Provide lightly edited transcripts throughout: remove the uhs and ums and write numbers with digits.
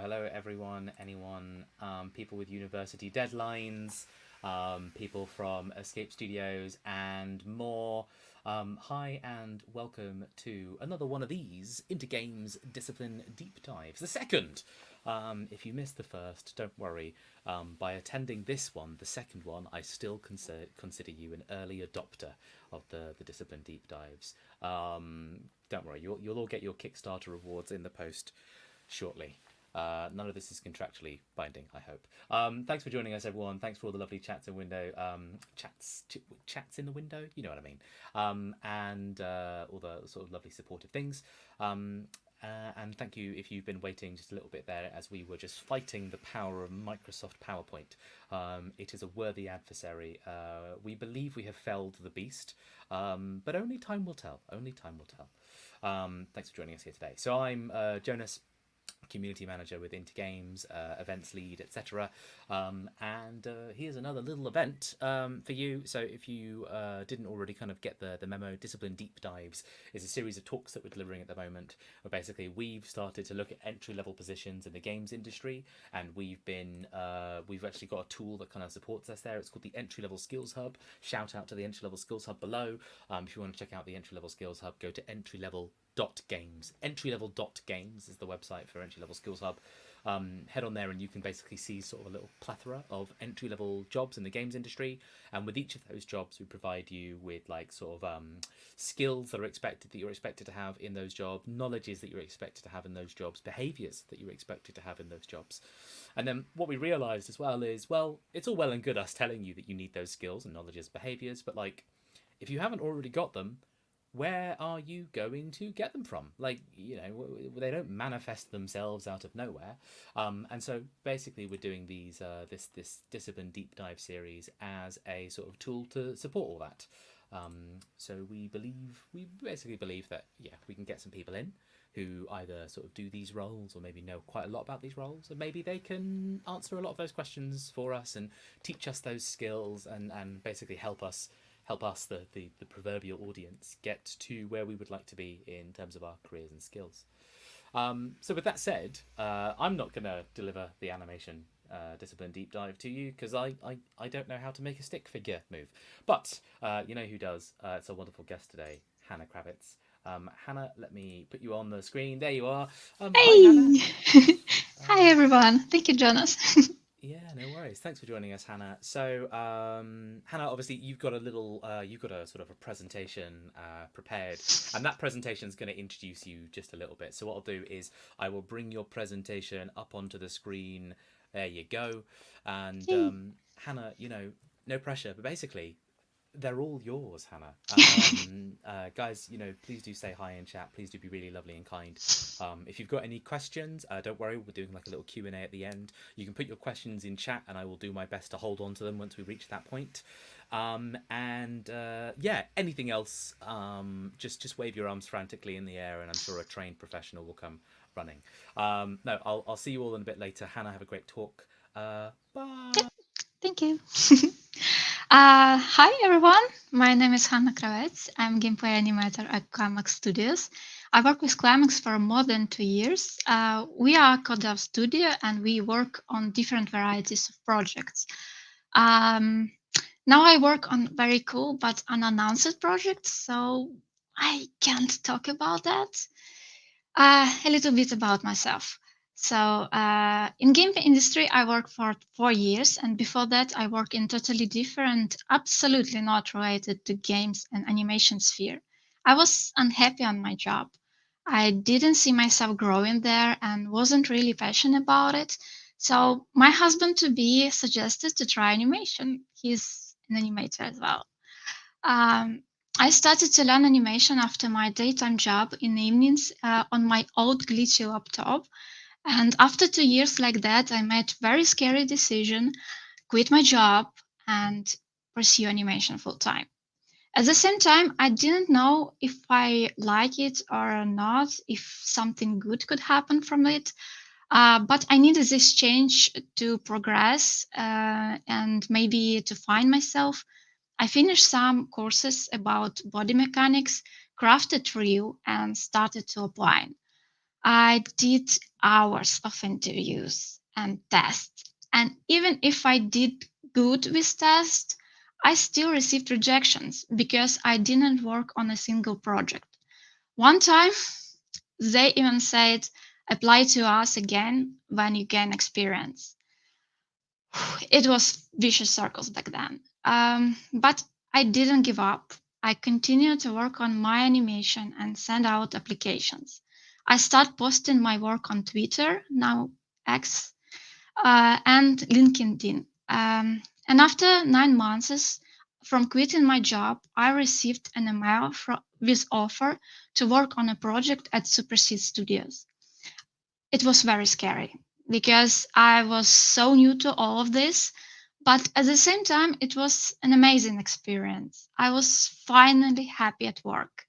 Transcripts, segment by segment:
Hello, everyone, anyone, people with university deadlines, people from Escape Studios, and more. Hi, and welcome to another one of these Into Games Discipline Deep Dives, the second. If you missed the first, don't worry. By attending this one, the second one, I still consider you an early adopter of the Discipline Deep Dives. Don't worry, you'll all get your Kickstarter rewards in the post shortly. None of this is contractually binding, I hope. Thanks for joining us, everyone. Thanks for all the lovely chats in window, chats in the window. You know what I mean. And all the sort of lovely supportive things. And thank you if you've been waiting just a little bit there as we were just fighting the power of Microsoft PowerPoint. It is a worthy adversary. We believe we have felled the beast, but only time will tell. Only time will tell. Thanks for joining us here today. So I'm Jonas, community manager with Into Games, events lead, etc. And here's another little event for you. So if you didn't already kind of get the memo, Discipline Deep Dives is a series of talks that we're delivering at the moment, where basically we've started to look at entry-level positions in the games industry, and we've actually got a tool that kind of supports us there. It's called the Entry-Level Skills Hub. Shout out to the Entry-Level Skills Hub below. If you want to check out the Entry-Level Skills Hub, go to entry-level.games. Entry-level.games is the website for Entry-Level Skills Hub. Head on there and you can basically see sort of a little plethora of entry-level jobs in the games industry, and with each of those jobs we provide you with like sort of skills that you're expected to have in those jobs, knowledges that you're expected to have in those jobs, behaviors that you're expected to have in those jobs. And then what we realized as well is, well, it's all well and good us telling you that you need those skills and knowledges, behaviors, but like if you haven't already got them, where are you going to get them from? Like, you know, they don't manifest themselves out of nowhere. And so basically we're doing this discipline deep dive series as a sort of tool to support all that. So we basically believe that, yeah, we can get some people in who either sort of do these roles or maybe know quite a lot about these roles, and maybe they can answer a lot of those questions for us and teach us those skills and basically help us, the proverbial audience, get to where we would like to be in terms of our careers and skills. So with that said, I'm not going to deliver the animation discipline deep dive to you because I don't know how to make a stick figure move. But you know who does? It's a wonderful guest today, Hannah Kravitz. Hannah, let me put you on the screen. There you are. Hi, Hannah. Hey! Hi, everyone. Thank you, Jonas. Yeah, no worries. Thanks for joining us, Hannah. So, Hannah, obviously you've got a sort of a presentation prepared, and that presentation is going to introduce you just a little bit. So what I'll do is I will bring your presentation up onto the screen. There you go. And Yay. Hannah, you know, no pressure, but basically they're all yours, Hannah. Guys, you know, please do say hi in chat. Please do be really lovely and kind. If you've got any questions, don't worry, we're doing like a little Q&A at the end. You can put your questions in chat and I will do my best to hold on to them once we reach that point. Yeah, anything else, just wave your arms frantically in the air and I'm sure a trained professional will come running. No, I'll see you all in a bit later. Hannah, have a great talk. Bye. Thank you. Hi, everyone. My name is Hannah Kravets. I'm gameplay animator at Climax Studios. I work with Climax for more than 2 years. We are a co-dev studio and we work on different varieties of projects. Now I work on very cool but unannounced projects, so I can't talk about that. A little bit about myself. So in game industry, I worked for 4 years, and before that, I worked in totally different, absolutely not related to games and animation sphere. I was unhappy on my job. I didn't see myself growing there and wasn't really passionate about it. So my husband to be suggested to try animation. He's an animator as well. Um, I started to learn animation after my daytime job in the evenings on my old glitchy laptop. And after 2 years like that, I made very scary decision, quit my job and pursue animation full time. At the same time, I didn't know if I like it or not, if something good could happen from it. But I needed this change to progress and maybe to find myself. I finished some courses about body mechanics, crafted reel, and started to apply. I did hours of interviews and tests. And even if I did good with tests, I still received rejections because I didn't work on a single project. One time, they even said, apply to us again when you gain experience. It was vicious circles back then. But I didn't give up. I continued to work on my animation and send out applications. I started posting my work on Twitter, now X, and LinkedIn. And after 9 months from quitting my job, I received an email with offer to work on a project at Superseed Studios. It was very scary because I was so new to all of this. But at the same time, it was an amazing experience. I was finally happy at work.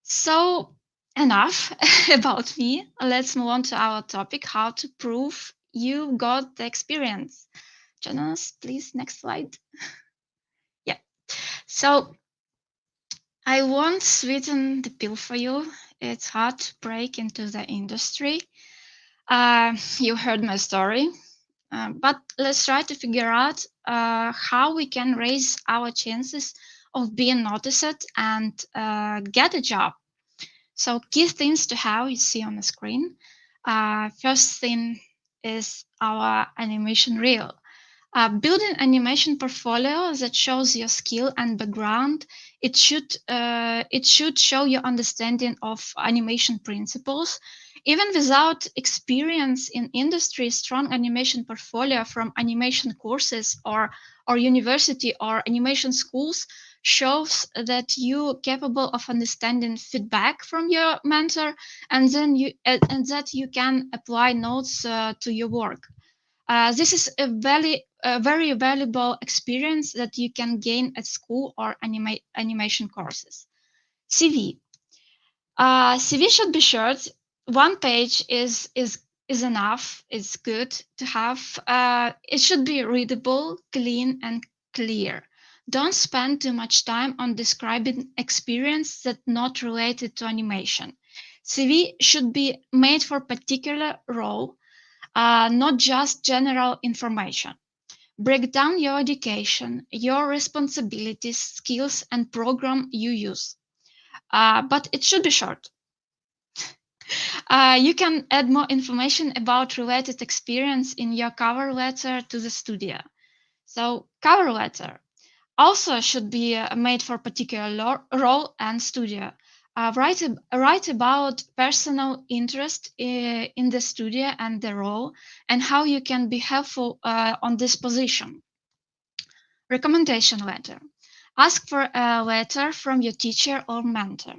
So, enough about me. Let's move on to our topic, how to prove you got the experience. Jonas, please, next slide. Yeah. So, I won't sweeten the pill for you. It's hard to break into the industry. You heard my story. But let's try to figure out how we can raise our chances of being noticed and get a job. So, key things to have you see on the screen. First thing is our animation reel. Build an animation portfolio that shows your skill and background. It should show your understanding of animation principles. Even without experience in industry, strong animation portfolio from animation courses or university or animation schools shows that you're capable of understanding feedback from your mentor, and that you can apply notes to your work. This is a very valuable experience that you can gain at school or animation courses. CV. CV should be short. One page is enough. It's good to have. It should be readable, clean, and clear. Don't spend too much time on describing experience that not related to animation. CV should be made for particular role, not just general information. Break down your education, your responsibilities, skills, and program you use. But it should be short. You can add more information about related experience in your cover letter to the studio. So, cover letter also should be made for particular role and studio. Write about personal interest in the studio and the role and how you can be helpful on this position. Recommendation letter. Ask for a letter from your teacher or mentor.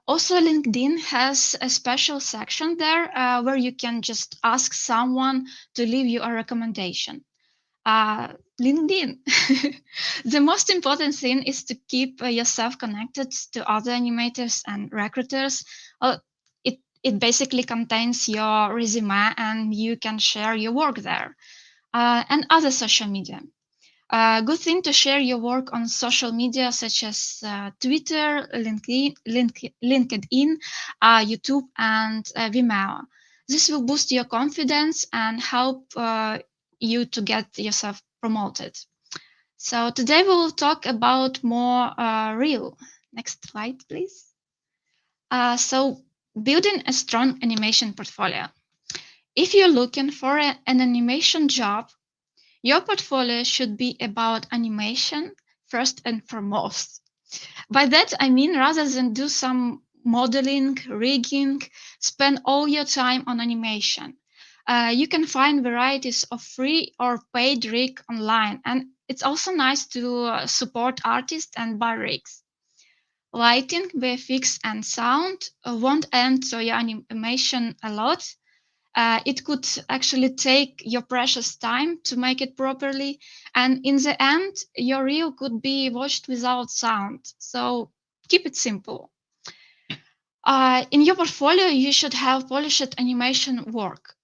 Also, LinkedIn has a special section there where you can just ask someone to leave you a recommendation. LinkedIn. The most important thing is to keep yourself connected to other animators and recruiters. It basically contains your resume and you can share your work there. And other social media. Good thing to share your work on social media such as Twitter, LinkedIn, YouTube, and Vimeo. This will boost your confidence and help you to get yourself promoted. So today we will talk about more real. Next slide, please. So building a strong animation portfolio. If you're looking for an animation job, your portfolio should be about animation first and foremost. By that, I mean rather than do some modeling, rigging, spend all your time on animation. You can find varieties of free or paid rig online, and it's also nice to support artists and buy rigs. Lighting, VFX, and sound won't end so your animation a lot. It could actually take your precious time to make it properly, and in the end, your reel could be watched without sound. So keep it simple. In your portfolio, you should have polished animation work.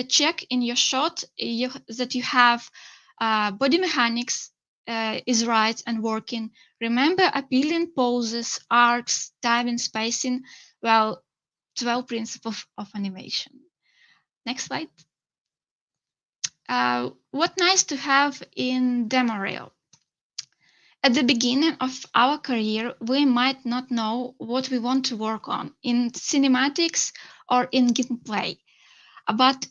Check in your shot that you have body mechanics is right and working. Remember appealing poses, arcs, timing, spacing. Well, 12 principles of animation. Next slide. What nice to have in demo reel. At the beginning of our career, we might not know what we want to work on in cinematics or in gameplay. But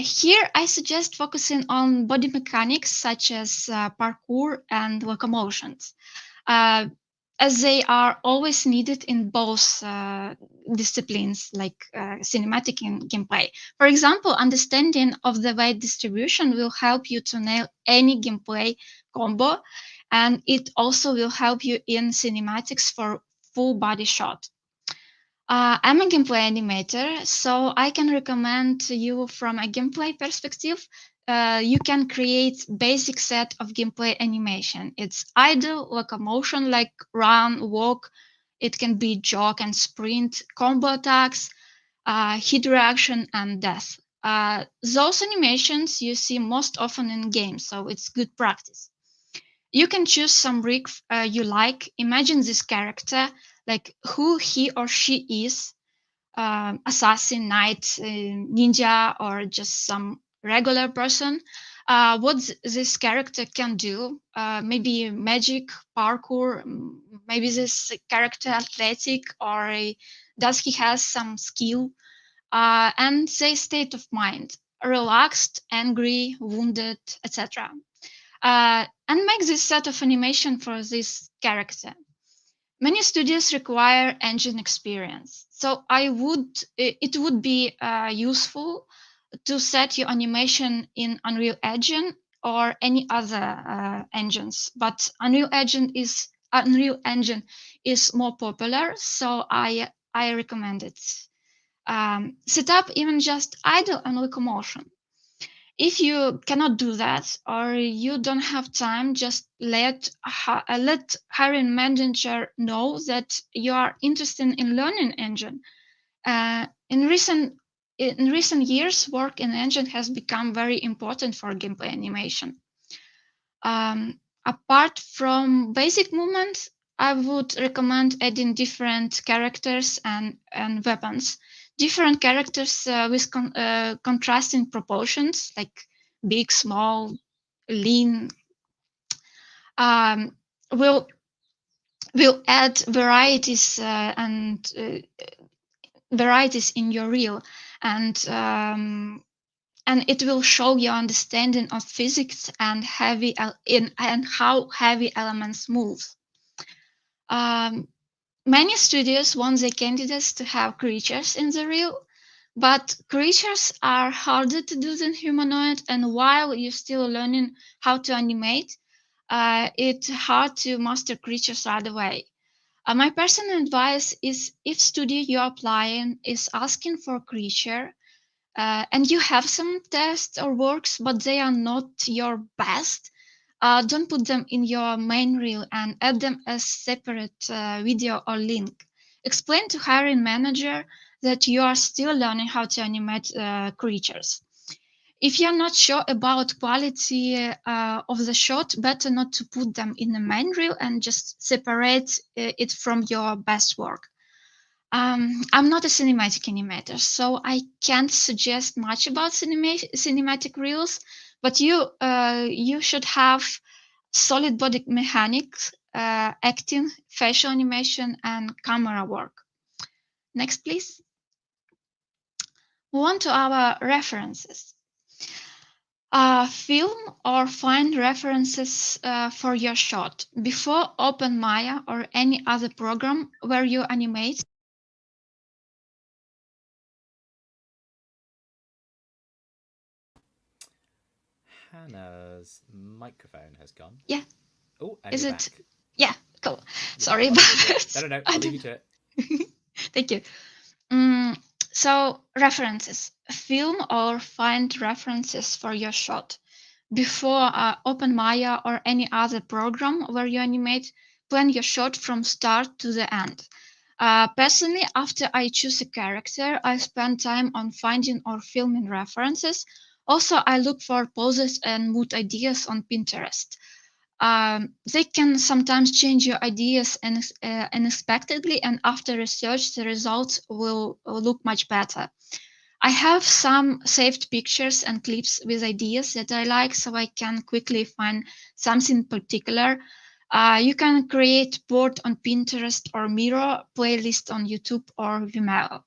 here I suggest focusing on body mechanics such as parkour and locomotions, uh, as they are always needed in both disciplines like cinematic and gameplay. For example, understanding of the weight distribution will help you to nail any gameplay combo, and it also will help you in cinematics for full body shot. I'm a gameplay animator, so I can recommend to you from a gameplay perspective. You can create basic set of gameplay animation. It's idle, locomotion like run, walk. It can be jog and sprint, combo attacks, hit reaction, and death. Those animations you see most often in games, so it's good practice. You can choose some rig you like. Imagine this character, like who he or she is, assassin, knight, ninja, or just some regular person. What this character can do, maybe magic, parkour, maybe this character athletic, or does he has some skill, and their state of mind, relaxed, angry, wounded, etc. And make this set of animation for this character. Many studios require engine experience, so it would be useful to set your animation in Unreal Engine or any other engines. But Unreal Engine is more popular, so I recommend it. Set up even just idle and locomotion. If you cannot do that or you don't have time, just let hiring manager know that you are interested in learning engine. Uh, in recent in recent years, work in engine has become very important for gameplay animation. Apart from basic movement, I would recommend adding different characters and weapons. Different characters with contrasting proportions, like big, small, lean, um, will will add varieties in your reel, and it will show your understanding of physics and and how heavy elements move. Um, Many studios want their candidates to have creatures in the reel, but creatures are harder to do than humanoid, and while you're still learning how to animate, it's hard to master creatures right away. My personal advice is if studio you're applying is asking for a creature, and you have some tests or works, but they are not your best, don't put them in your main reel and add them as separate video or link. Explain to hiring manager that you are still learning how to animate creatures. If you're not sure about quality of the shot, better not to put them in the main reel and just separate it from your best work. I'm not a cinematic animator, so I can't suggest much about cinematic reels. But you should have solid body mechanics, acting, facial animation, and camera work. Next, please. Move on to our references. Film or find references for your shot before Open Maya or any other program where you animate. Hannah's microphone has gone. Yeah, Oh, and is you're it? back. Yeah, cool. Yeah, Sorry, I'll leave you to it. but No, I I'll leave you don't. to it. Thank you. Mm, so, references. Film or find references for your shot. Before Open Maya or any other program where you animate, plan your shot from start to the end. Personally, after I choose a character, I spend time on finding or filming references. Also, I look for poses and mood ideas on Pinterest. They can sometimes change your ideas unexpectedly, and after research, the results will look much better. I have some saved pictures and clips with ideas that I like, so I can quickly find something particular. You can create board on Pinterest or Miro, playlist on YouTube or Vimeo.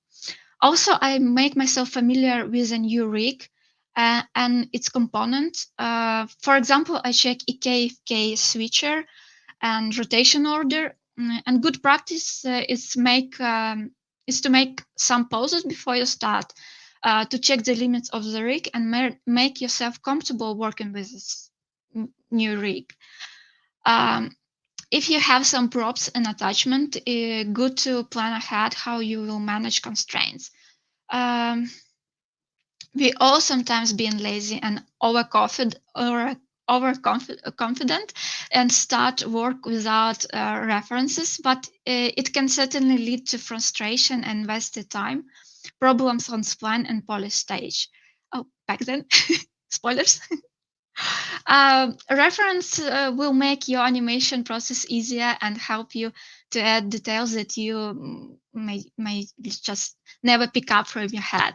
Also, I make myself familiar with a new rig and its components. For example, I check EKFK switcher and rotation order. And good practice is to make some pauses before you start to check the limits of the rig and make yourself comfortable working with this new rig. Um, if you have some props and attachment, good to plan ahead how you will manage constraints. Um, we all sometimes being lazy and overconfident and start work without references, but it can certainly lead to frustration and wasted time, problems on spline and polish stage. Oh, back then, spoilers. Reference will make your animation process easier and help you to add details that you may just never pick up from your head.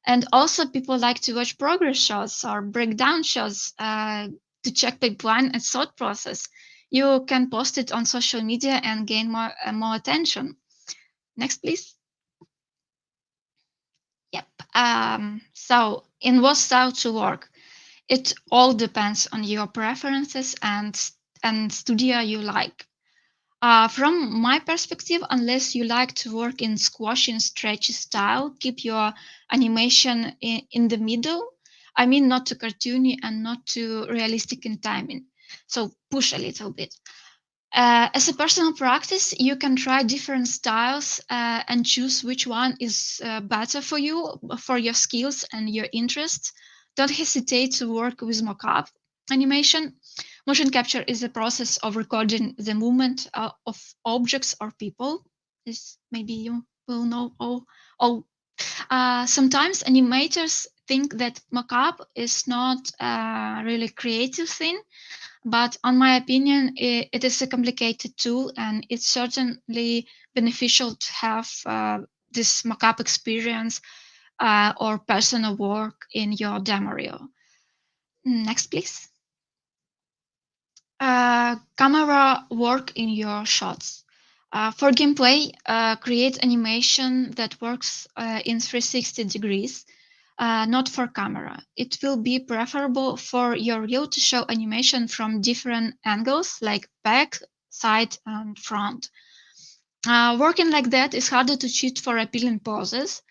And also, people like to watch progress shots or breakdown shots to check pipeline and thought process. You can post it on social media and gain more attention. Next, please. Yep. So, in what style to work? It all depends on your preferences and studio you like. From my perspective, unless you like to work in squash and stretchy style, keep your animation in the middle. I mean, not too cartoony and not too realistic in timing. So push a little bit. As a personal practice, you can try different styles and choose which one is better for you, for your skills and your interests. Don't hesitate to work with mocap animation. Motion capture is the process of recording the movement of objects or people. This maybe you will know all. Sometimes animators think that mocap is not a really creative thing, but on my opinion, it is a complicated tool, and it's certainly beneficial to have this mockup experience or personal work in your demo reel. Next, please. Camera work in your shots. For gameplay, create animation that works in 360 degrees, not for camera. It will be preferable for your reel to show animation from different angles like back, side, and front. Working like that is harder to cheat for appealing poses.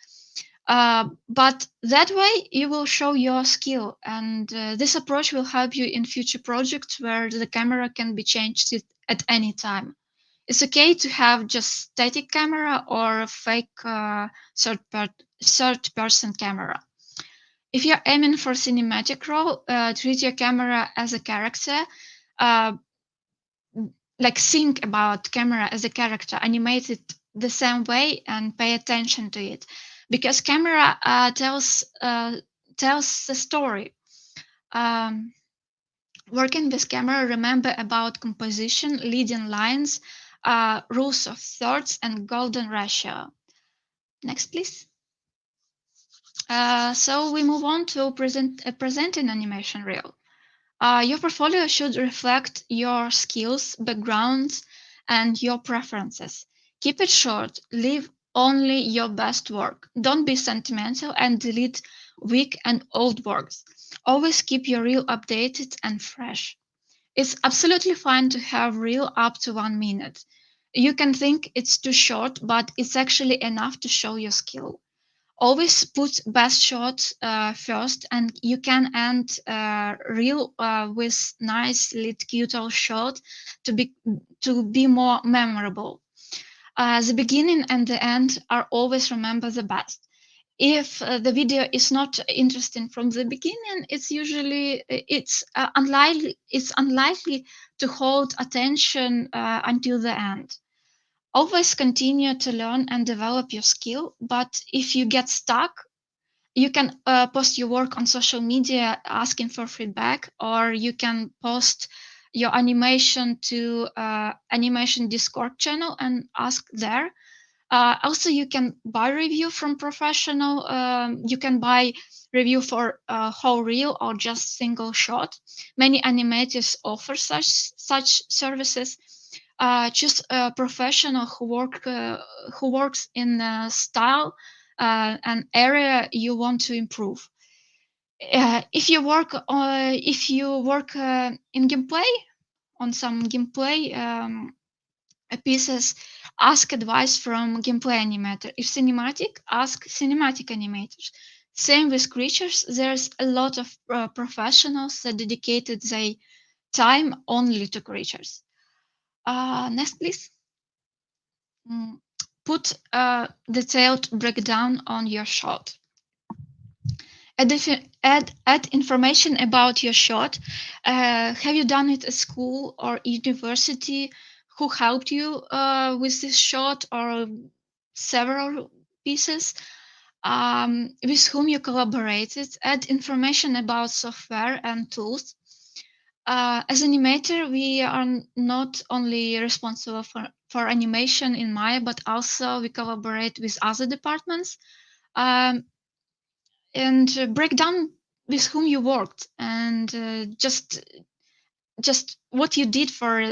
But that way you will show your skill, and this approach will help you in future projects where the camera can be changed at any time. It's okay to have just static camera or a fake third person camera. If you're aiming for cinematic role, treat your camera as a character. Uh, like think about camera as a character, animate it the same way, and pay attention to it, because camera tells the story. Um, Working with camera, remember about composition, leading lines, rules of thirds, and golden ratio. Next, please. So we move on to presenting animation reel. Your portfolio should reflect your skills, backgrounds, and your preferences. Keep it short. Leave only your best work. Don't be sentimental and delete weak, and old works. Always keep your reel updated and fresh. It's absolutely fine to have reel up to 1 minute. You can think it's too short, but it's actually enough to show your skill. Always put best shot first, and you can end reel with nice lit cute shot to be to be more memorable. The beginning and the end are always remember the best. If the video is not interesting from the beginning, it's unlikely to hold attention until the end. Always continue to learn and develop your skill, but if you get stuck, you can post your work on social media asking for feedback, or you can post your animation to animation Discord channel and ask there. Also, you can buy review from professional. You can buy review for whole reel or just single shot. Many animators offer such services. Choose a professional who works in style an area you want to improve. If you work in gameplay on some gameplay pieces, ask advice from gameplay animator. If cinematic, ask cinematic animators. Same with creatures. There's a lot of professionals that dedicated their time only to creatures. Next, please. Mm, Put a detailed breakdown on your shot. Add information about your shot. Have you done it at school or university? Who helped you with this shot or several pieces? With whom you collaborated? Add information about software and tools. As animator, we are not only responsible for animation in Maya, but also we collaborate with other departments. Um, and break down with whom you worked, and just what you did for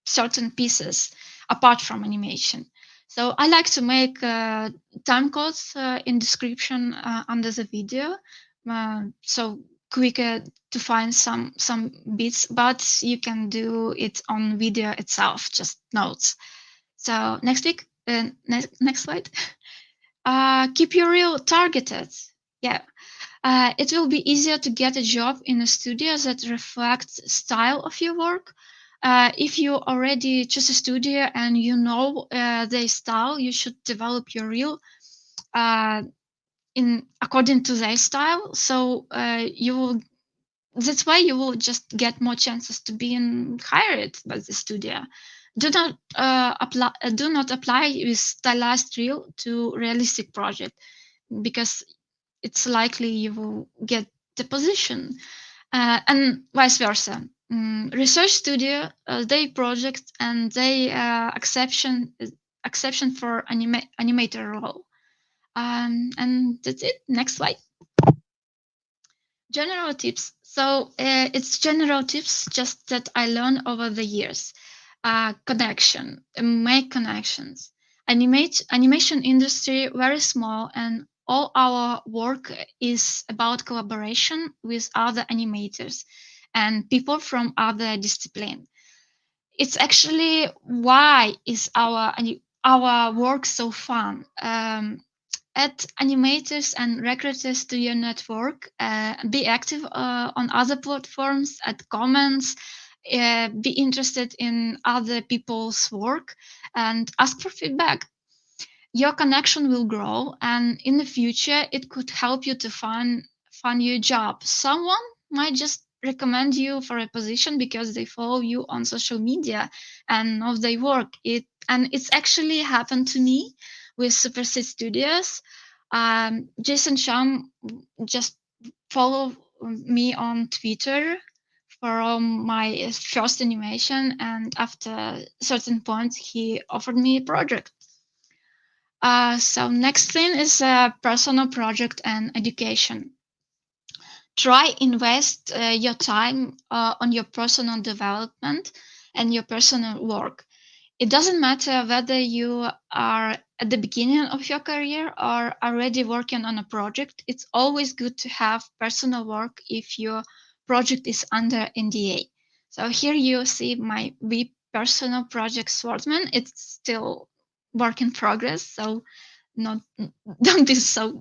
certain pieces apart from animation. So I like to make time codes in description under the video, so quicker to find some bits, but you can do it on video itself, just notes. So next slide. Keep your reel targeted. Yeah, it will be easier to get a job in a studio that reflects style of your work. If you already choose a studio and you know their style, you should develop your reel uh, in according to their style. So you will. That's why you will just get more chances to being hired by the studio. Do not apply with stylized reel to realistic project, because it's likely you will get the position, and vice versa. Research studio, they project and they exception for animator role. And that's it. Next slide. General tips. So it's general tips just that I learned over the years. Connection, make connections. Animation industry very small, and all our work is about collaboration with other animators and people from other discipline. It's actually why is our work so fun. Add animators and recruiters to your network. Be active on other platforms. Add comments. Be interested in other people's work and ask for feedback. Your connection will grow, and in the future, it could help you to find your job. Someone might just recommend you for a position because they follow you on social media and know they work. It's actually happened to me with Superset Studios. Jason Sham just followed me on Twitter from my first animation, and after a certain point, he offered me a project. So next thing is personal project and education. Try invest your time on your personal development and your personal work. It doesn't matter whether you are at the beginning of your career or already working on a project. It's always good to have personal work if your project is under NDA. So here you see my personal project Swordsman. It's still work in progress, so not don't be so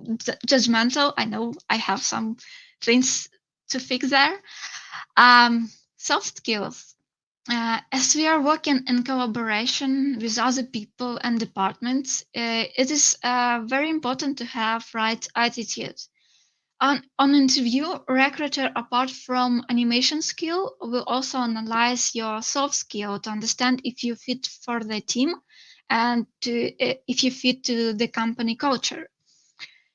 judgmental. I know I have some things to fix there. Soft skills. As we are working in collaboration with other people and departments, it is very important to have right attitude. On interview, recruiter, apart from animation skill, will also analyze your soft skill to understand if you fit for the team and if you fit to the company culture.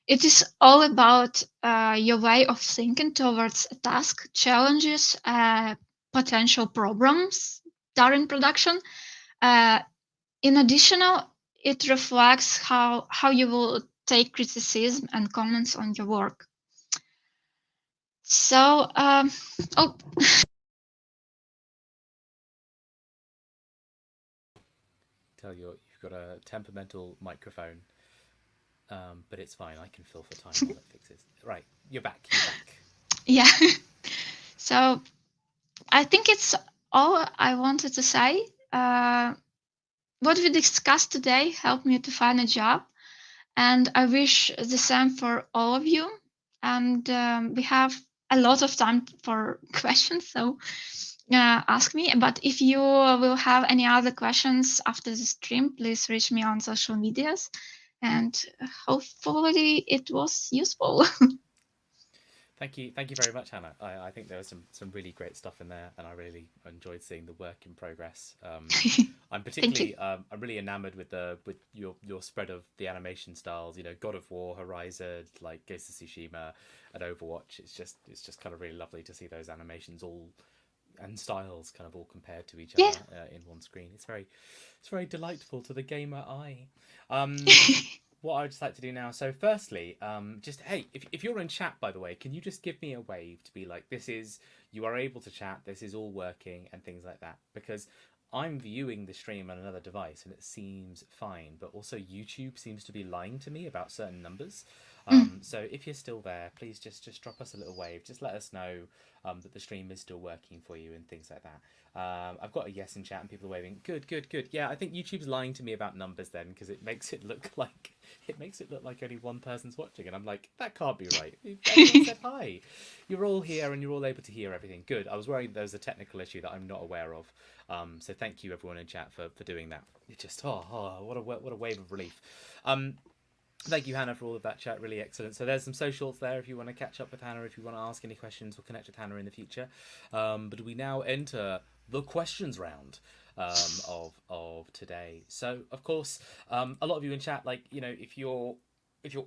It is all about your way of thinking towards a task, challenges, potential problems during production. Uh, in addition, it reflects how you will take criticism and comments on your work. So, oh, Tell you, you've got a temperamental microphone, but it's fine. I can fill for time while it fixes. Right, you're back. You're back. yeah. So, I think it's all I wanted to say. What we discussed today helped me to find a job, and I wish the same for all of you. And we have a lot of time for questions, so ask me. But if you will have any other questions after the stream, please reach me on social medias, and hopefully it was useful. Thank you very much, Hannah. I think there was some really great stuff in there, and I really enjoyed seeing the work in progress. I'm Thank you. particularly I'm really enamored with your spread of the animation styles. You know, God of War, Horizon, like Ghost of Tsushima, and Overwatch. It's just kind of really lovely to see those animations all and styles kind of all compared to each Yeah. other in one screen. It's very delightful to the gamer eye. Um, what I'd just like to do now. So, firstly, just hey, if you're in chat, by the way, can you just give me a wave to be like, this is you are able to chat, this is all working, and things like that, because I'm viewing the stream on another device and it seems fine, but also YouTube seems to be lying to me about certain numbers. Mm. So if you're still there, please just drop us a little wave. Just let us know that the stream is still working for you and things like that. I've got a yes in chat and people are waving. Good, good, good. Yeah, I think YouTube's lying to me about numbers then because it makes it look like only one person's watching, and I'm like, that can't be right. Everyone said hi. You're all here and you're all able to hear everything. Good. I was worried there was a technical issue that I'm not aware of. So thank you everyone in chat for doing that. It just what a wave of relief. Thank you, Hannah, for all of that chat. Really excellent. So there's some socials there if you want to catch up with Hannah, if you want to ask any questions or connect with Hannah in the future. But we now enter the questions round of today. So of course, a lot of you in chat, like if you're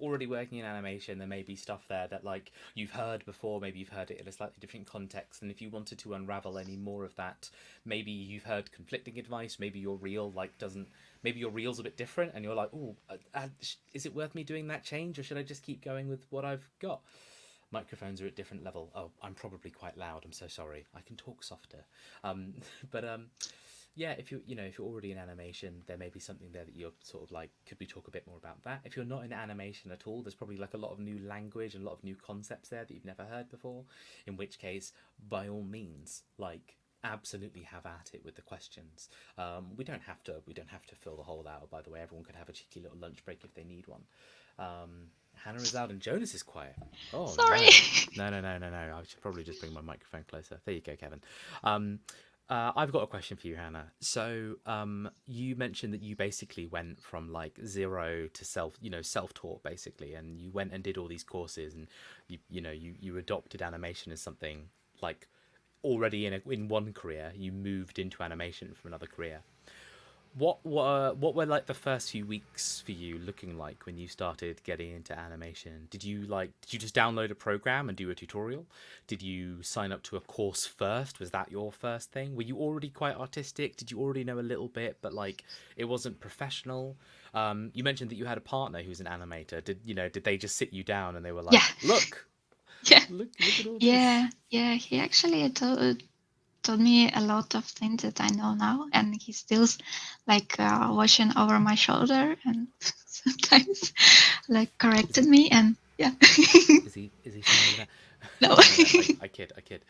already working in animation, there may be stuff there that like you've heard before. Maybe you've heard it in a slightly different context, and if you wanted to unravel any more of that, maybe you've heard conflicting advice. Maybe your reel like doesn't. Maybe your reel's a bit different, and you're like, oh, is it worth me doing that change, or should I just keep going with what I've got? Microphones are at different level. Oh, I'm probably quite loud. I'm so sorry. I can talk softer. But yeah, if you're already in animation, there may be something there that you're sort of like, could we talk a bit more about that? If you're not in animation at all, there's probably like a lot of new language and a lot of new concepts there that you've never heard before. In which case, by all means, like absolutely have at it with the questions. We don't have to fill the whole hour. By the way, everyone can have a cheeky little lunch break if they need one. Hannah is loud and Jonas is quiet. Oh Sorry. no! I should probably just bring my microphone closer. There you go, Kevin. I've got a question for you, Hannah. So, you mentioned that you basically went from like zero to self-taught basically, and you went and did all these courses, and you adopted animation as something like already in one career. You moved into animation from another career. What were like the first few weeks for you looking like when you started getting into animation? Did you just download a program and do a tutorial? Did you sign up to a course first? Was that your first thing? Were you already quite artistic? Did you already know a little bit, but like it wasn't professional? You mentioned that you had a partner who's an animator. Did they just sit you down and they were Yeah. like, look, Yeah. look at all this? Yeah. Yeah. He actually told. told me a lot of things that I know now, and he still's like watching over my shoulder and sometimes like Is corrected he? me, and yeah. Is he from over there? No. No, no, I kid, I kid.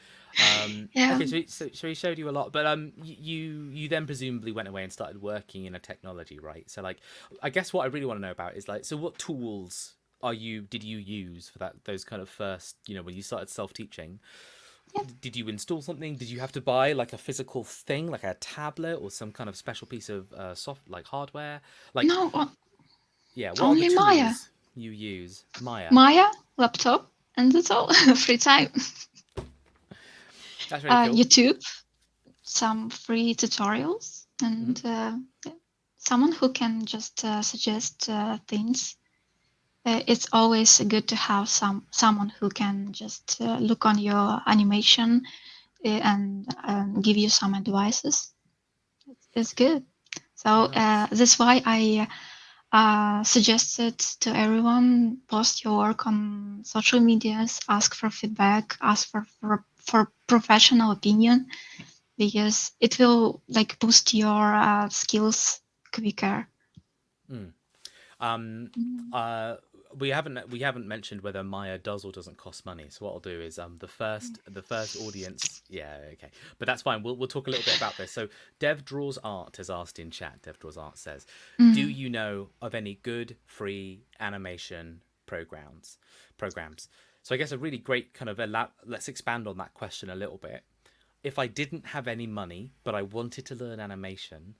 Yeah. Okay, so he showed you a lot, but you then presumably went away and started working in a technology, right? So like, I guess what I really want to know about is like, so what tools did you use for those kind of first, when you started self teaching? Yeah. Did you install something? Did you have to buy like a physical thing, like a tablet or some kind of special piece of like hardware? Like, No, yeah, what are the only Maya. tools you use? Maya. Maya, laptop, and that's all. Free time. That's really cool. YouTube, some free tutorials, Hmm. and yeah, someone who can just suggest things. It's always good to have someone who can just look on your animation and give you some advices. It's good. So Nice. that's why I suggested to everyone post your work on social medias, ask for feedback, ask for professional opinion, because it will like boost your skills quicker. Mm. Um, Mm. uh, we haven't mentioned whether Maya does or doesn't cost money. So what I'll do is the first audience, yeah, okay, but that's fine. We'll talk a little bit about this. So Dev Draws Art has asked in chat. Dev Draws Art says, "Do Mm. you know of any good free animation programs?" So I guess a really great kind of let's expand on that question a little bit. If I didn't have any money but I wanted to learn animation,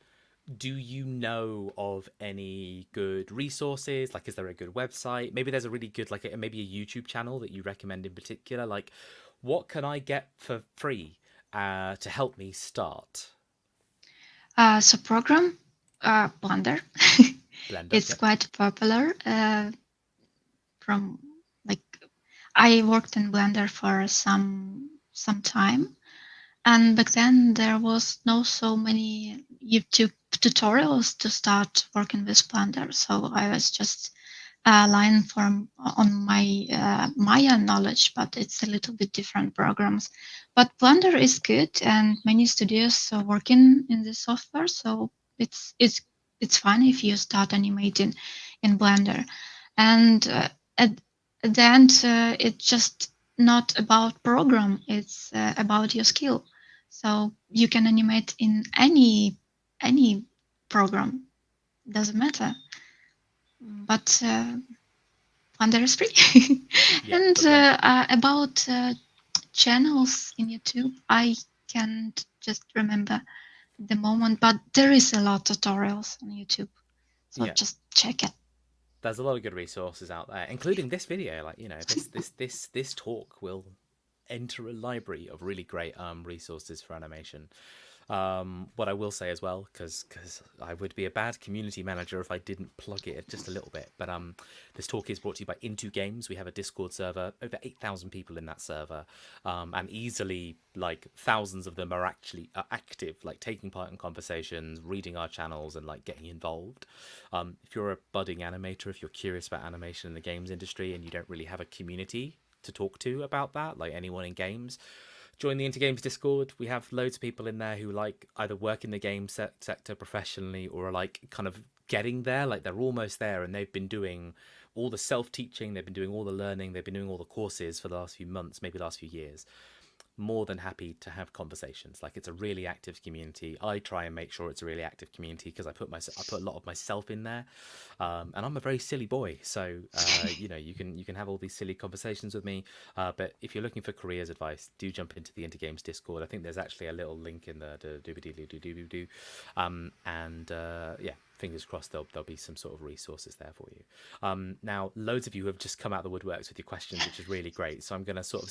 do you know of any good resources? Like, is there a good website? Maybe there's a really good, like, maybe a YouTube channel that you recommend in particular. Like, what can I get for free to help me start? So program Blender. Blender, It's yep. quite popular. From like I worked in Blender for some time, and back then there was no so many YouTube tutorials to start working with Blender. So I was just line from on my Maya knowledge, but it's a little bit different programs. But Blender is good, and many studios are working in this software, so it's fun if you start animating in Blender. And at, at the end, it's just not about program; it's about your skill. So you can animate in any program, doesn't matter. But Wonder is free. Yeah, And but then, about channels in YouTube, I can't just remember the moment, but there is a lot of tutorials on YouTube, so yeah, just check it. there's a lot of good resources out there, including this video. Like, this talk will enter a library of really great resources for animation. What I will say as well, because I would be a bad community manager if I didn't plug it just a little bit. But this talk is brought to you by Into Games. We have a Discord server, over 8,000 people in that server, and easily like thousands of them are actually active, like taking part in conversations, reading our channels, and like getting involved. If you're a budding animator, if you're curious about animation in the games industry, and you don't really have a community to talk to about that, like anyone in games, join the Intergames Discord. We have loads of people in there who like either work in the game sector professionally or are like kind of getting there, like they're almost there, and they've been doing all the self-teaching, they've been doing all the learning, they've been doing all the courses for the last few months, maybe the last few years. More than happy to have conversations. Like, it's a really active community. I try and make sure it's a really active community because I put a lot of myself in there, and I'm a very silly boy. So you can have all these silly conversations with me. But if you're looking for careers advice, do jump into the Intergames Discord. I think there's actually a little link in the do. And yeah, fingers crossed there'll be some sort of resources there for you. Now, loads of you have just come out of the woodworks with your questions, which is really great. So I'm going to sort of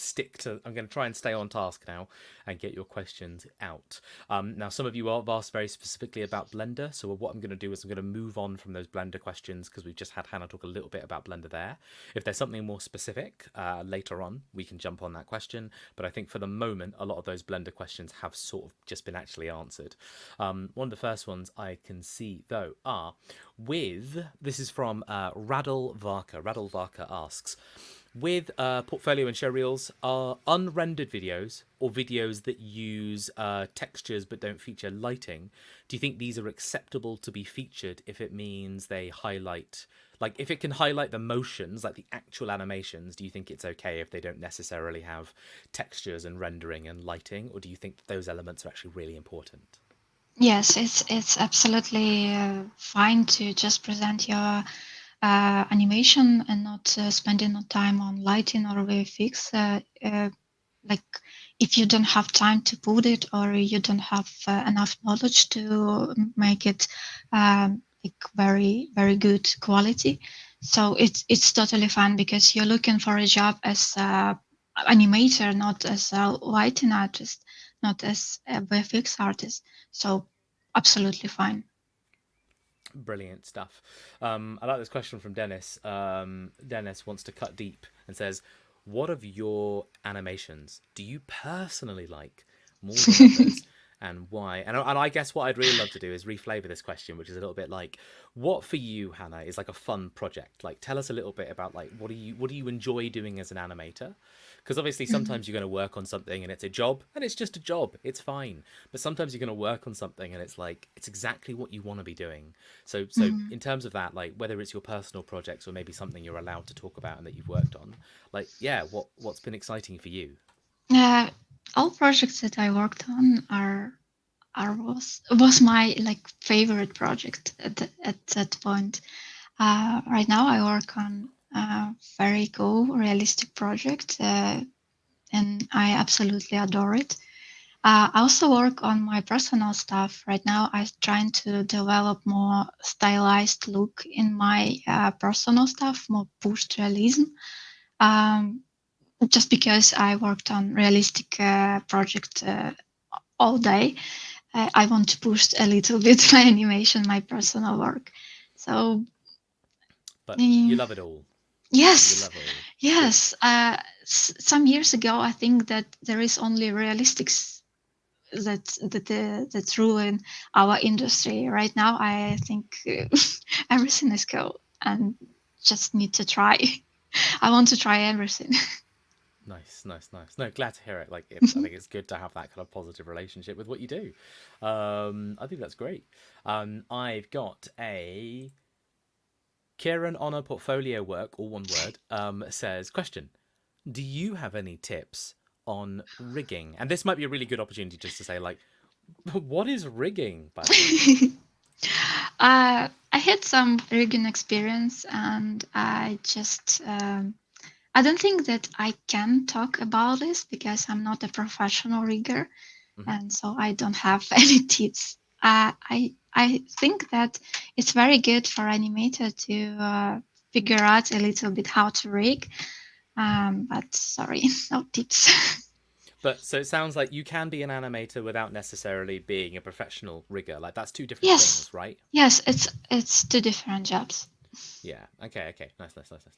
I'm going to try and stay on task now and get your questions out. Now, some of you have asked very specifically about Blender. So what I'm going to do is I'm going to move on from those Blender questions because we've just had Hannah talk a little bit about Blender there. If there's something more specific later on, we can jump on that question. But I think for the moment, a lot of those Blender questions have sort of just been actually answered. One of the first ones I can see, though, this is from Radl Varka. Radl Varka asks, With portfolio and show reels, are unrendered videos or videos that use textures but don't feature lighting, do you think these are acceptable to be featured if it means they highlight, like if it can highlight the motions, like the actual animations, do you think it's okay if they don't necessarily have textures and rendering and lighting, or do you think that those elements are actually really important? Yes, it's absolutely fine to just present your animation and not spending no time on lighting or VFX. Like if you don't have time to put it or you don't have enough knowledge to make it like very good quality, so it's totally fine because you're looking for a job as a animator, not as a lighting artist, not as a VFX artist. So absolutely fine. Brilliant stuff. I like this question from Dennis. Dennis wants to cut deep and says, "What of your animations do you personally like more than others, and why?" And I guess what I'd really love to do is reflavor this question, which is a little bit like, "What for you, Hannah, is like a fun project? Like, tell us a little bit about like what do you enjoy doing as an animator?" Because obviously Mhm. sometimes you're going to work on something and it's a job and it's just a job, it's fine. But sometimes you're going to work on something and it's like it's exactly what you want to be doing. So Mhm. in terms of that, like whether it's your personal projects or maybe something you're allowed to talk about and that you've worked on, like yeah, what's been exciting for you? Uh, all projects that I worked on are was my like favorite project at that point. Right now, I work on a very cool, realistic project, and I absolutely adore it. I also work on my personal stuff. Right now, I'm trying to develop more stylized look in my personal stuff, more pushed realism. Um, just because I worked on realistic project all day, I want to push a little bit my animation, my personal work. So But you mm, love it all. You yes, love it all. Good. yes. Some years ago, I think that there is only realistics that ruin our industry. Right now, I think everything is cool and just need to try. I want to try everything. Nice, nice, nice. No, glad to hear it. I think it's good to have that kind of positive relationship with what you do. I think that's great. I've got a Kieran on a portfolio work, all one word, says, question, do you have any tips on rigging? And this might be a really good opportunity just to say, like, what is rigging, by the way? I had some rigging experience, and I don't think that I can talk about this because I'm not a professional rigger, Hmm. and so I don't have any tips. I think that it's very good for animator to figure out a little bit how to rig, but sorry, no tips. But so it sounds like you can be an animator without necessarily being a professional rigger. Like, that's two different Yes, things, right? yes, it's two different jobs. Yeah. Okay. Okay. Nice. Nice. Nice. Nice.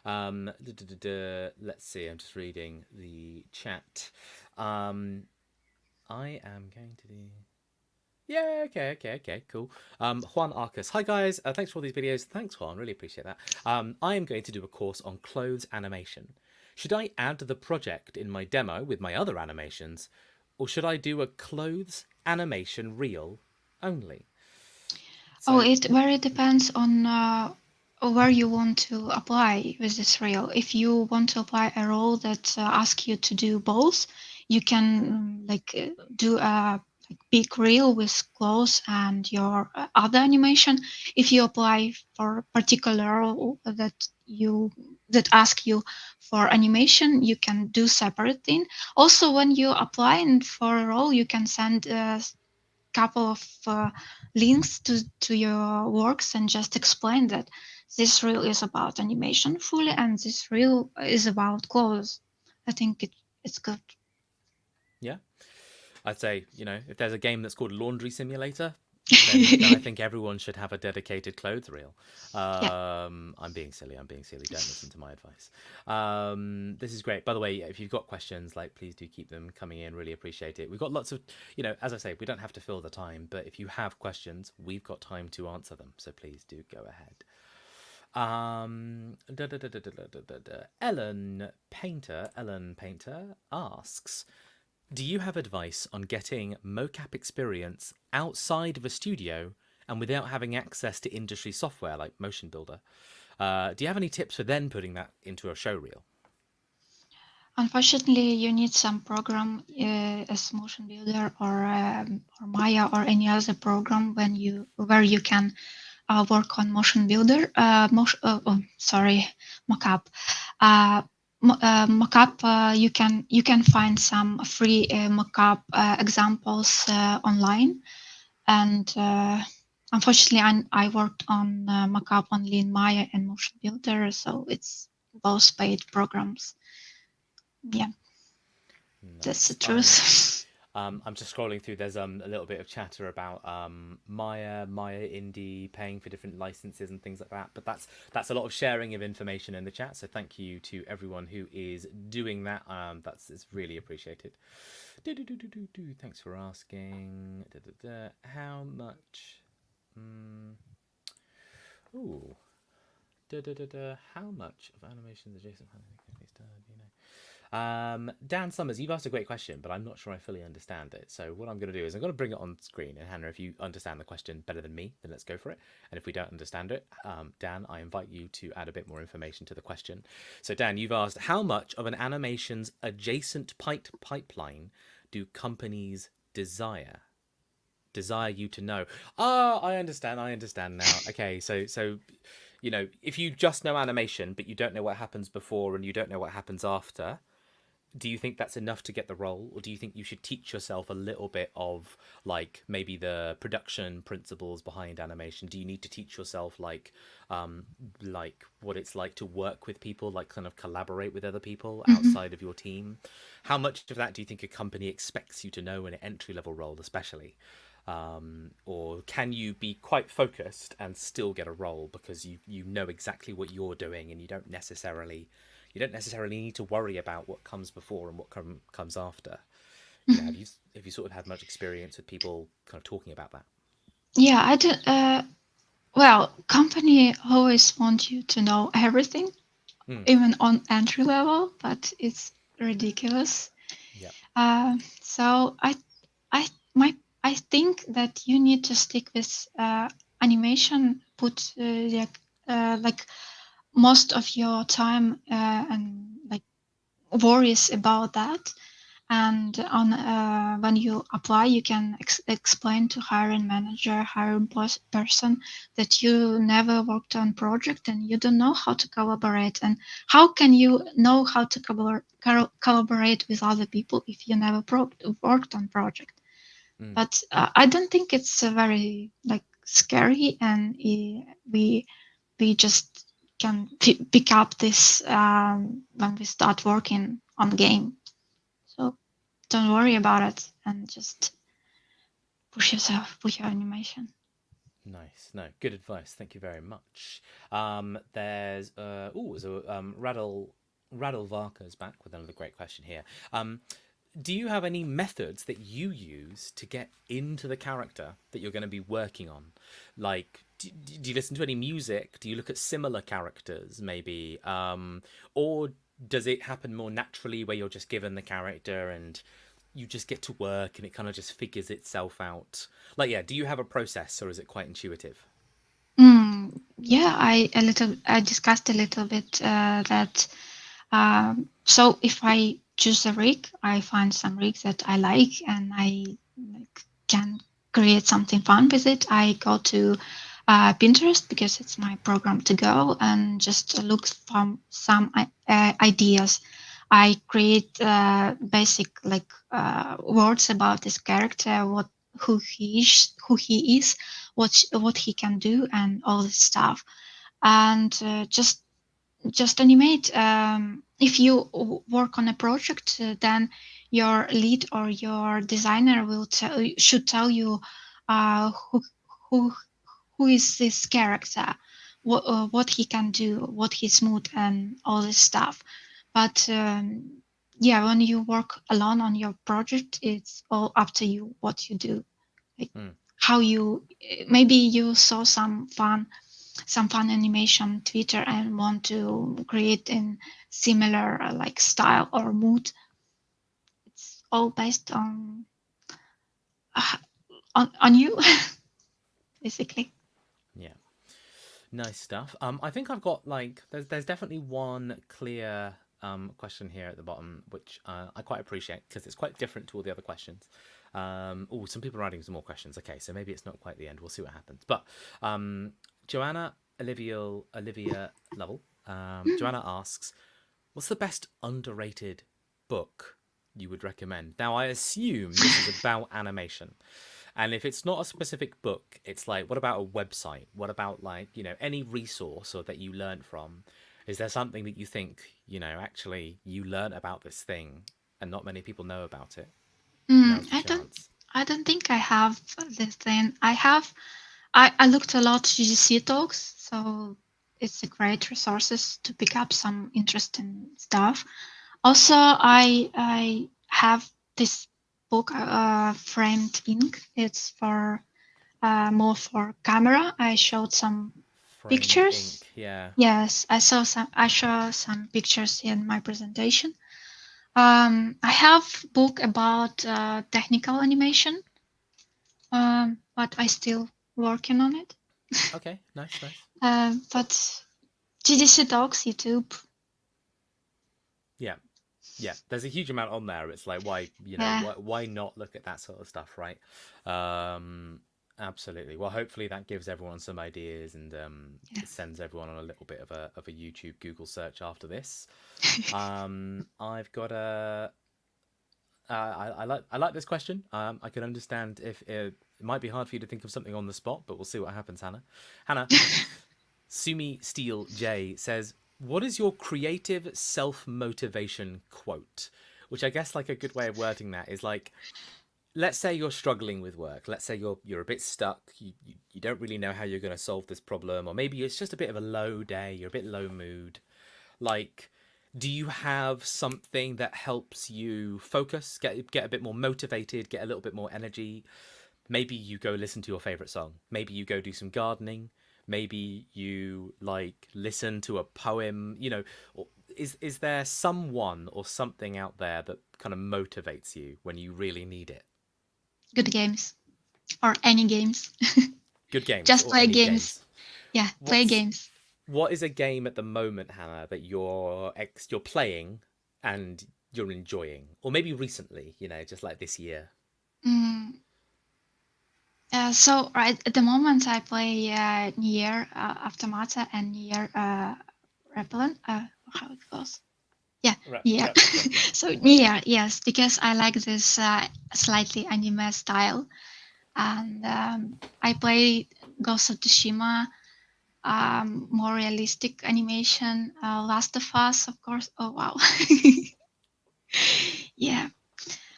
Nice. Let's see. I'm just reading the chat. Um, I am going to do. Yeah. Okay. Okay. Okay. Cool. Juan Arcus. Hi guys. Thanks for all these videos. Thanks, Juan. Really appreciate that. I am going to do a course on clothes animation. Should I add the project in my demo with my other animations, or should I do a clothes animation reel only? Oh, So. it very depends on where you want to apply with this reel. If you want to apply a role that asks you to do both, you can do a big reel with clothes and your other animation. If you apply for particular role that ask you for animation, you can do separate thing. Also, when you apply for a role, you can send couple of links to your works and just explain that this reel is about animation fully and this reel is about clothes. I think it's good. Yeah. I'd say, if there's a game that's called Laundry Simulator, then I think everyone should have a dedicated clothes reel. Yeah. I'm being silly. I'm being silly. Don't listen to my advice. This is great. By the way, if you've got questions, like please do keep them coming in. Really appreciate it. We've got lots of, as I say, we don't have to fill the time, but if you have questions, we've got time to answer them. So please do go ahead. Ellen Painter asks, do you have advice on getting mocap experience outside of a studio and without having access to industry software like Motion Builder? Do you have any tips for then putting that into a show reel? Unfortunately, you need some program as Motion Builder or Maya or any other program where you can work on Motion Builder. Mockup. Uh, Mockup. You can find some free mockup examples online, and unfortunately, I worked on mockup only in Maya and Motion Builder, so it's both paid programs. Yeah. That's the Nice. truth. I'm just scrolling through. There's a little bit of chatter about Maya Indie paying for different licenses and things like that. But that's a lot of sharing of information in the chat. So thank you to everyone who is doing that. It's really appreciated. Thanks for asking. How much? Ooh. How much of animations adjacent can be done? Do you know? Dan Summers, you've asked a great question, but I'm not sure I fully understand it. So what I'm going to do is I'm going to bring it on screen. And Hannah, if you understand the question better than me, then let's go for it. And if we don't understand it, Dan, I invite you to add a bit more information to the question. So Dan, you've asked, how much of an animation's adjacent pipeline do companies desire you to know? Oh, I understand now. Okay, so if you just know animation but you don't know what happens before and you don't know what happens after, do you think that's enough to get the role, or do you think you should teach yourself a little bit of like maybe the production principles behind animation? Do you need to teach yourself like what it's like to work with people, like kind of collaborate with other people Mhm. outside of your team? How much of that do you think a company expects you to know in an entry level role, especially? Or can you be quite focused and still get a role because you know exactly what you're doing and you don't necessarily need to worry about what comes before and what comes after. Have Mhm. you sort of had much experience with people kind of talking about that? Yeah, I do. Well, company always want you to know everything, Hmm. even on entry level, but it's ridiculous. Yeah. So I, my, I think that you need to stick with animation. Put like most of your time and like worries about that. And on when you apply, you can explain to hiring manager, hiring person that you never worked on project and you don't know how to collaborate. And how can you know how to collaborate with other people if you never worked on project? Hmm. But I don't think it's very like scary, and we just can pick up this when we start working on game. So don't worry about it and just push yourself with your animation. Nice. No, good advice. Thank you very much. So Radel Varka's back with another great question here. Do you have any methods that you use to get into the character that you're going to be working on? Like, do you listen to any music? Do you look at similar characters, maybe? Or does it happen more naturally where you're just given the character and you just get to work and it kind of just figures itself out? Like, yeah, do you have a process or is it quite intuitive? Yeah, I discussed a little bit that. So if I choose a rig, I find some rigs that I like, and I like, can create something fun with it. I go to Pinterest because it's my program to go and just look for some ideas. I create basic like words about this character, who he is, what he can do, and all this stuff, and just animate. If you work on a project, then your lead or your designer should tell you who who who is this character, what he can do, what his mood, and all this stuff. But yeah, when you work alone on your project, it's all up to you what you do, like Hmm. how you maybe you saw some fun some fun animation Twitter and want to create in similar like style or mood. It's all based uh, on you basically. Yeah. Nice stuff. I think I've got like there's definitely one clear question here at the bottom, which I quite appreciate because it's quite different to all the other questions. Oh, some people are adding some more questions. Okay, so maybe it's not quite the end. We'll see what happens. But Joanna Olivia Lovell, Joanna asks, "What's the best underrated book you would recommend?" Now, I assume this is about animation. And if it's not a specific book, it's like, what about a website? What about like, any resource or that you learned from? Is there something that you think, actually you learn about this thing and not many people know about it? Mm, Now's the chance. I don't think I have this thing. I looked a lot GGC talks, so it's a great resources to pick up some interesting stuff. Also, I have this book, Framed Ink. It's for more for camera. I showed some Framed pictures. ink, yeah. Yes, I show some pictures in my presentation. I have book about technical animation, but I still working on it. Okay, nice, nice. But GDC Talks, YouTube, Yeah, yeah. There's a huge amount on there. It's like, why, yeah, why not look at that sort of stuff, right? Um, Absolutely. Well, hopefully that gives everyone some ideas and yeah. sends everyone on a little bit of a YouTube Google search after this. I've got a. I like this question. I can understand if it might be hard for you to think of something on the spot, but we'll see what happens, Hannah. Hannah, Sumi Steele J says, "What is your creative self motivation quote?" Which I guess like a good way of wording that is like, let's say you're struggling with work. Let's say you're a bit stuck. You don't really know how you're going to solve this problem, or maybe it's just a bit of a low day. You're a bit low mood. Like, do you have something that helps you focus, get a bit more motivated, get a little bit more energy? Maybe you go listen to your favorite song. Maybe you go do some gardening. Maybe you like listen to a poem. Is there someone or something out there that kind of motivates you when you really need it? Good games or any games. Good games Just or play any games. games. Yeah, play What's games. what is a game at the moment, Hannah, that you're playing and you're enjoying, or maybe recently, just like this year? Mm, so right at the moment I play Nier Automata and Nier Repellent. How it goes? Yeah, Nier. Replicant. So Nier, yes, because I like this slightly anime style, and I play Ghost of Tsushima, more realistic animation. Last of Us, of course. Oh wow. Yeah.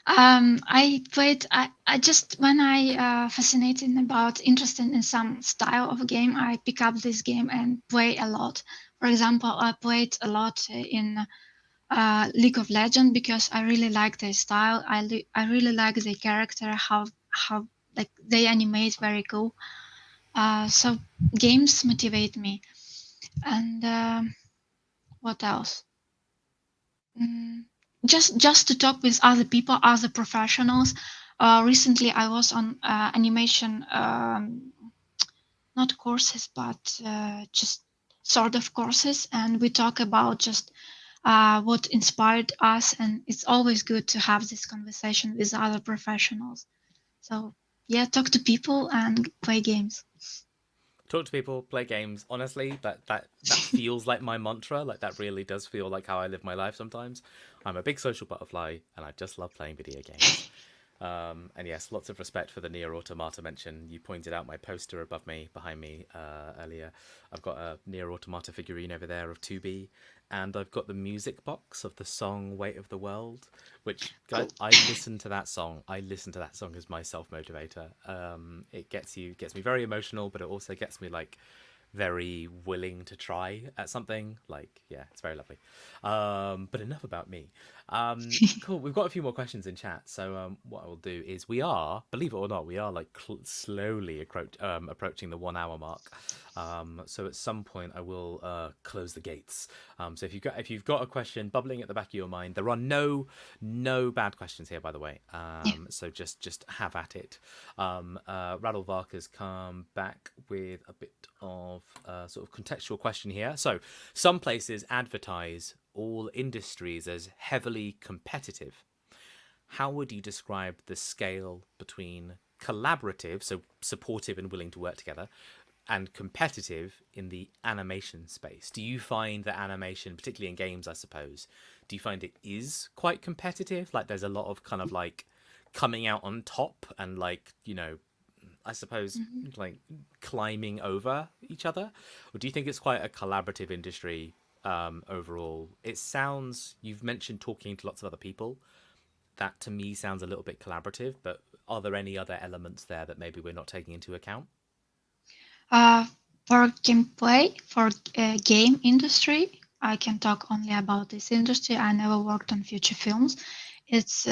I played. I just when I fascinated about interested in some style of game, I pick up this game and play a lot. For example, I played a lot in League of Legends because I really like their style. I really like the character, how like they animate very cool. So games motivate me. And what else? Mm, just to talk with other people, other professionals. Recently, I was on animation, not courses, but just sort of courses, and we talk about just what inspired us, and it's always good to have this conversation with other professionals. So yeah, talk to people and play games. Talk to people, play games. Honestly, that feels like my mantra. Like that really does feel like how I live my life sometimes. I'm a big social butterfly, and I just love playing video games. And yes, lots of respect for the Nier Automata mention. You pointed out my poster above me, behind me earlier. I've got a Nier Automata figurine over there of 2B, and I've got the music box of the song "Weight of the World," which Cool. I listen to that song. I listen to that song as my self motivator. It gets me very emotional, but it also gets me like very willing to try at something. Like, yeah, it's very lovely. But enough about me. Cool. We've got a few more questions in chat. So what I will do is we are, believe it or not, we are like slowly approaching the 1 hour mark. So at some point I will close the gates. So if you've got a question bubbling at the back of your mind, there are no bad questions here, by the way. Yeah. So just have at it. Radolvark has come back with a bit of sort of contextual question here. So some places advertise all industries as heavily competitive. How would you describe the scale between collaborative, so supportive and willing to work together, and competitive in the animation space? Do you find that animation, particularly in games, I suppose, do you find it is quite competitive? Like there's a lot of kind of like coming out on top and like, I suppose Mhm. like climbing over each other? Or do you think it's quite a collaborative industry overall? It sounds, you've mentioned talking to lots of other people. That to me sounds a little bit collaborative, but are there any other elements there that maybe we're not taking into account? Uh, for gameplay, for game industry, I can talk only about this industry. I never worked on future films. It's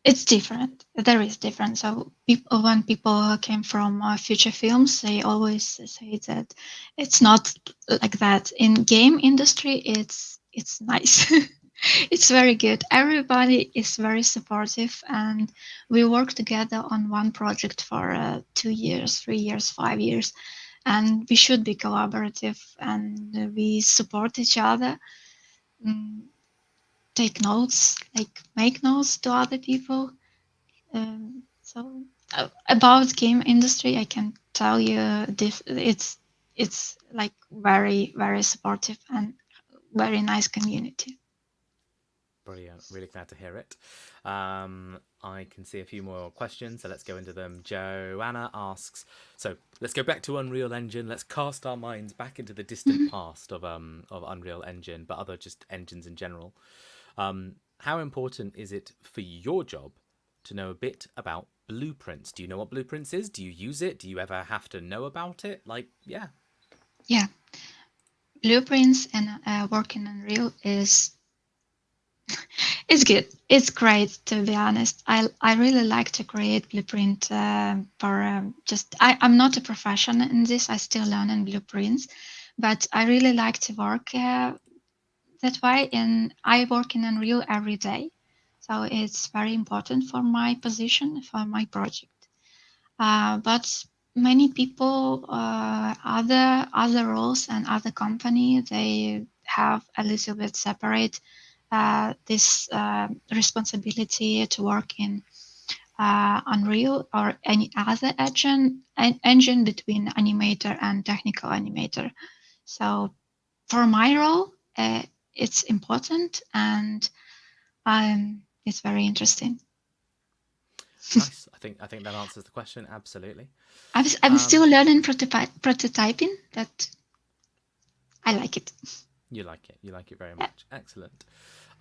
it's different. There is difference. So people, when people came from future films, they always say that it's not like that. In game industry, it's nice. It's very good. Everybody is very supportive, and we work together on one project for 2 years, 3 years, 5 years, and we should be collaborative, and we support each other. Mm, take notes, like make notes to other people. So about game industry, I can tell you it's like very very supportive and very nice community. Brilliant. Really glad to hear it. I can see a few more questions, so let's go into them. Joanna asks, so let's go back to Unreal Engine. Let's cast our minds back into the distant Mhm. past of Unreal Engine, but other just engines in general. How important is it for your job to know a bit about blueprints? Do you know what blueprints is? Do you use it? Do you ever have to know about it? Like, yeah. Yeah, blueprints and working on Unreal is it's good. It's great to be honest. I really like to create blueprint for just I'm not a professional in this. I still learn in blueprints, but I really like to work that way. And I work in Unreal every day, so it's very important for my position for my project. But many people, other roles and other company, they have a little bit separate this responsibility to work in Unreal or any other engine between animator and technical animator. So for my role, it's important and it's very interesting. Nice. I think that answers the question absolutely. I'm Um, still learning prototyping, but I like it. you like it. You like it very Yeah. much. Excellent.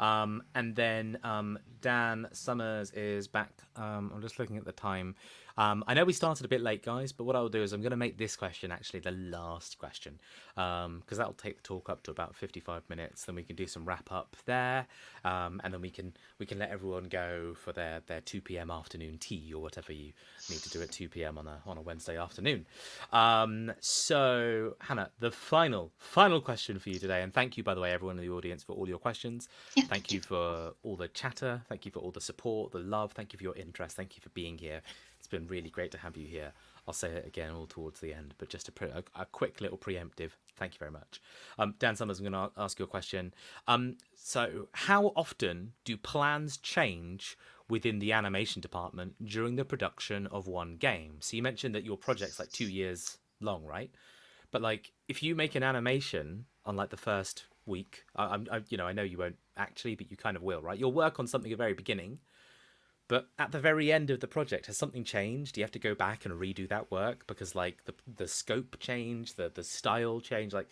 And then Dan Summers is back. I'm just looking at the time. I know we started a bit late, guys, but what I'll do is I'm going to make this question actually the last question, because that'll take the talk up to about 55 minutes. Then we can do some wrap up there, and then we can let everyone go for their 2 p.m. afternoon tea or whatever you need to do at 2 p.m. on a Wednesday afternoon. So Hannah, the final question for you today, and thank you by the way everyone in the audience for all your questions. Yeah, Thank thank you. you for all the chatter. Thank you for all the support, the love. Thank you for your interest. Thank you for being here. It's been really great to have you here. I'll say it again all towards the end, but just to put a quick little preemptive. Thank you very much. Dan Summers, I'm going to ask you a question. So, how often do plans change within the animation department during the production of one game? So, you mentioned that your project's like 2 years long, right? But like, if you make an animation on like the first week, I know you won't actually, but you kind of will, right? You'll work on something at the very beginning, but at the very end of the project, has something changed? Do you have to go back and redo that work because like the scope changed, the style changed? Like,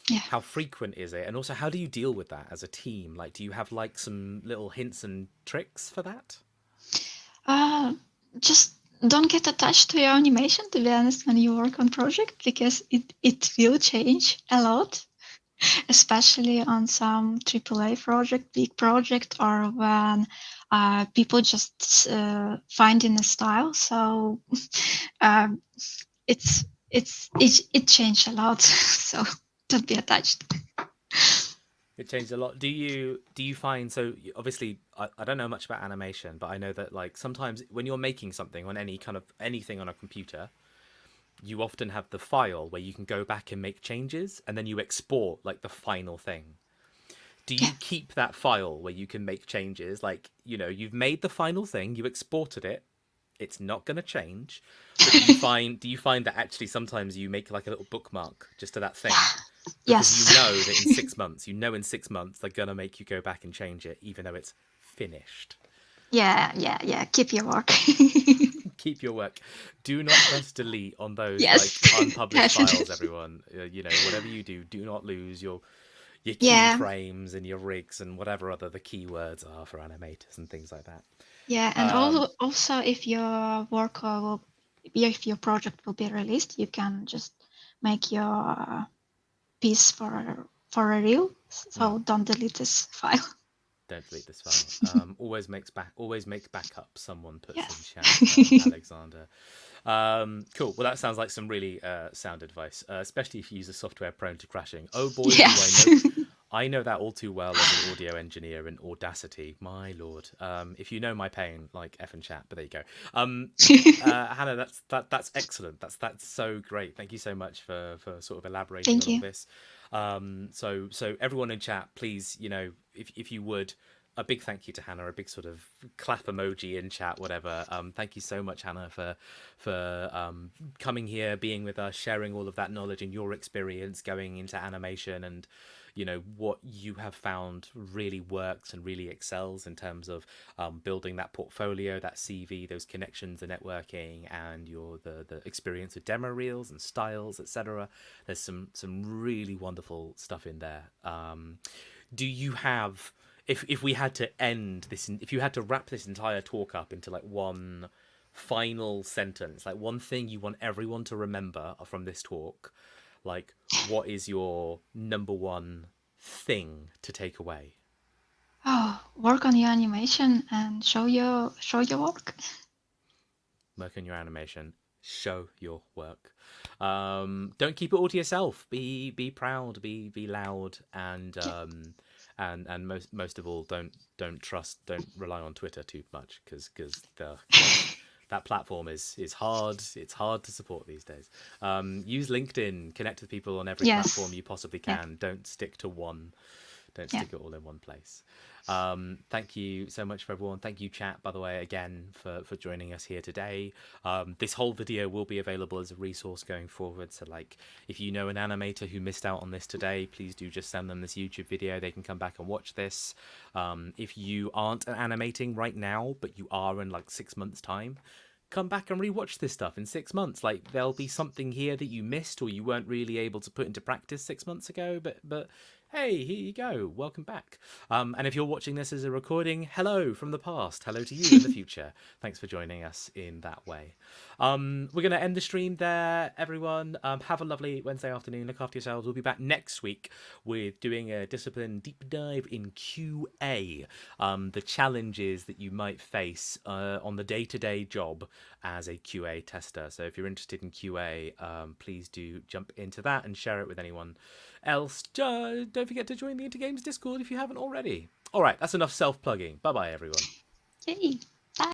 Yeah. how frequent is it? And also, how do you deal with that as a team? Like, do you have like some little hints and tricks for that? Uh, just don't get attached to your animation, to be honest, when you work on project, because it will change a lot, especially on some AAA project, big project, or when people just finding a style. So um, it changed a lot. So don't be attached. It changed a lot. Do you find, so obviously I don't know much about animation, but I know that like sometimes when you're making something on any kind of anything on a computer, you often have the file where you can go back and make changes and then you export like the final thing. Do Yeah. you keep that file where you can make changes? Like, you've made the final thing, you exported it, it's not going to change. But do you find that actually sometimes you make like a little bookmark just to that thing? Because you Yes. know that in 6 months they're going to make you go back and change it even though it's finished. Yeah. Keep your work. Keep your work. Do not press delete on those like Yes. unpublished files, Definitely. everyone. Whatever you do, do not lose your Yeah. keyframes and your rigs and whatever other the keywords are for animators and things like that. Yeah, and Um, also if your work will, if your project will be released, you can just make your piece for a reel. mm, So don't delete this file. don't delete this file. Always make backup. Someone puts in Yes. chat, Alexander. Cool. Well, that sounds like some really sound advice, especially if you use a software prone to crashing. Oh boy, do I Yes. know. I know that all too well as an audio engineer in Audacity. My lord, if you know my pain, like F and chat. But there you go. Hannah, that's excellent. That's so great. Thank you so much for sort of elaborating Thank on all you. this. So everyone in chat, please, if you would, a big thank you to Hannah, a big sort of clap emoji in chat, whatever. Thank you so much, Hannah, for coming here, being with us, sharing all of that knowledge and your experience going into animation, and what you have found really works and really excels in terms of building that portfolio, that CV, those connections, the networking, and the experience with demo reels and styles, etc. There's some really wonderful stuff in there. Do you have, if we had to end this, if you had to wrap this entire talk up into like one final sentence, like one thing you want everyone to remember from this talk, like what is your number one thing to take away? Oh, work on your animation and show your work. Work on your animation, show your work. Don't keep it all to yourself. Be proud, be loud, Yeah. and most of all, don't rely on Twitter too much, because that platform is hard. It's hard to support these days. Use LinkedIn, connect with people on every platform Yes. you possibly Yeah. can. Don't stick to one. Don't Yeah. stick it all in one place. Thank you so much for everyone. Thank you, chat, by the way, again for joining us here today. This whole video will be available as a resource going forward. So, like, if you know an animator who missed out on this today, please do just send them this YouTube video. They can come back and watch this. If you aren't animating right now, but you are in like 6 months' time, come back and rewatch this stuff in 6 months. Like, there'll be something here that you missed or you weren't really able to put into practice 6 months ago, but hey, here you go, welcome back. And if you're watching this as a recording, hello from the past, hello to you in the future. Thanks for joining us in that way. We're going to end the stream there, everyone. Have a lovely Wednesday afternoon, look after yourselves. We'll be back next week with doing a discipline deep dive in QA, the challenges that you might face on the day-to-day job as a QA tester. So if you're interested in QA, please do jump into that and share it with anyone else. Don't forget to join the Intergames Discord if you haven't already. All right, that's enough self-plugging. Bye-bye, everyone. Yay.